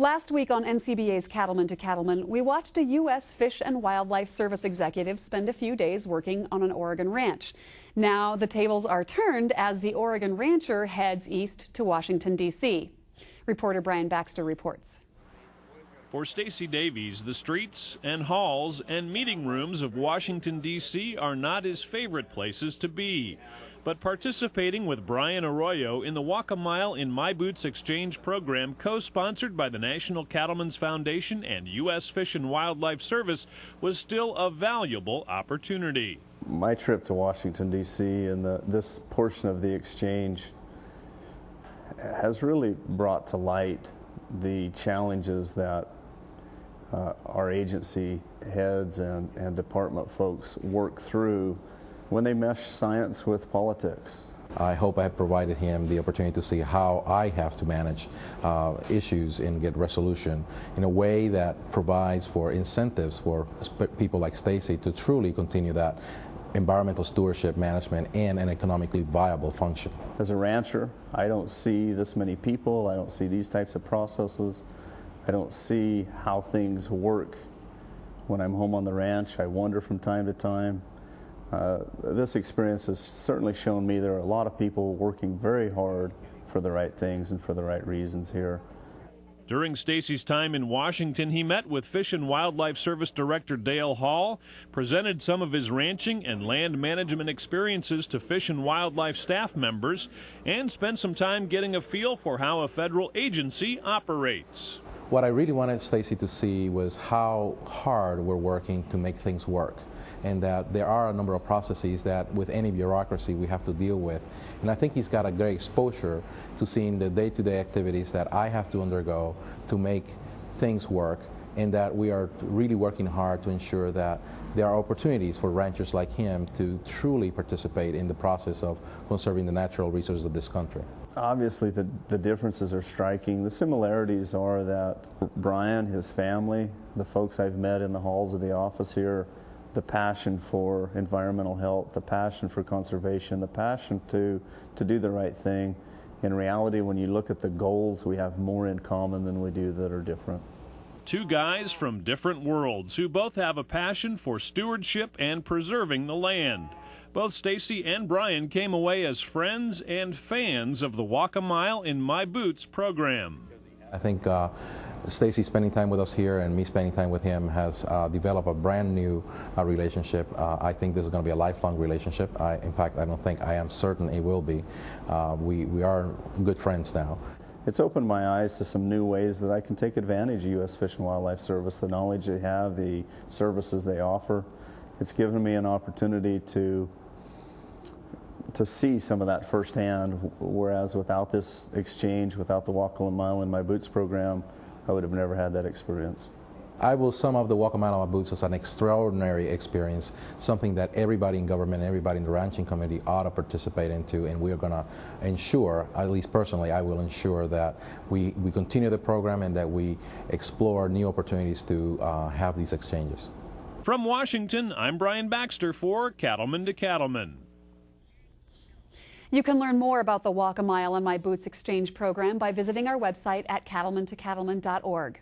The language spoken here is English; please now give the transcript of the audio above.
Last week on NCBA's Cattlemen to Cattlemen, we watched a U.S. Fish and Wildlife Service executive spend a few days working on an Oregon ranch. Now the tables are turned as the Oregon rancher heads east to Washington, D.C. Reporter Brian Baxter reports. For Stacy Davies, the streets and halls and meeting rooms of Washington, D.C. are not his favorite places to be. But participating with Brian Arroyo in the Walk a Mile in My Boots exchange program co-sponsored by the National Cattlemen's Foundation and U.S. Fish and Wildlife Service was still a valuable opportunity. My trip to Washington, D.C. and this portion of the exchange has really brought to light the challenges that our agency heads and department folks work through when they mesh science with politics. I hope I have provided him the opportunity to see how I have to manage issues and get resolution in a way that provides for incentives for people like Stacy to truly continue that environmental stewardship management and an economically viable function. As a rancher, I don't see this many people, I don't see these types of processes, I don't see how things work when I'm home on the ranch. I wonder from time to time. This experience has certainly shown me there are a lot of people working very hard for the right things and for the right reasons here. During Stacy's time in Washington, he met with Fish and Wildlife Service Director Dale Hall, presented some of his ranching and land management experiences to Fish and Wildlife staff members, and spent some time getting a feel for how a federal agency operates. What I really wanted Stacy to see was how hard we're working to make things work, and that there are a number of processes that with any bureaucracy we have to deal with. And I think he's got a great exposure to seeing the day-to-day activities that I have to undergo to make things work, and that we are really working hard to ensure that there are opportunities for ranchers like him to truly participate in the process of conserving the natural resources of this country. Obviously the differences are striking. The similarities are that Brian, his family, the folks I've met in the halls of the office here, the passion for environmental health, the passion for conservation, the passion to do the right thing. In reality, when you look at the goals, we have more in common than we do that are different. Two guys from different worlds who both have a passion for stewardship and preserving the land. Both Stacy and Brian came away as friends and fans of the Walk a Mile in My Boots program. I think Stacy spending time with us here and me spending time with him has developed a brand new relationship. I think this is going to be a lifelong relationship. In fact, I am certain it will be. We are good friends now. It's opened my eyes to some new ways that I can take advantage of U.S. Fish and Wildlife Service, the knowledge they have, the services they offer. It's given me an opportunity to see some of that firsthand, whereas without this exchange, without the Walk a Mile in My Boots program, I would have never had that experience. I will sum up the Walk a Mile in My Boots as an extraordinary experience, something that everybody in government, everybody in the ranching community ought to participate into, and we are going to ensure, at least personally, I will ensure that we continue the program and that we explore new opportunities to have these exchanges. From Washington, I'm Brian Baxter for Cattlemen to Cattlemen. You can learn more about the Walk a Mile in My Boots exchange program by visiting our website at cattlementocattlemen.org.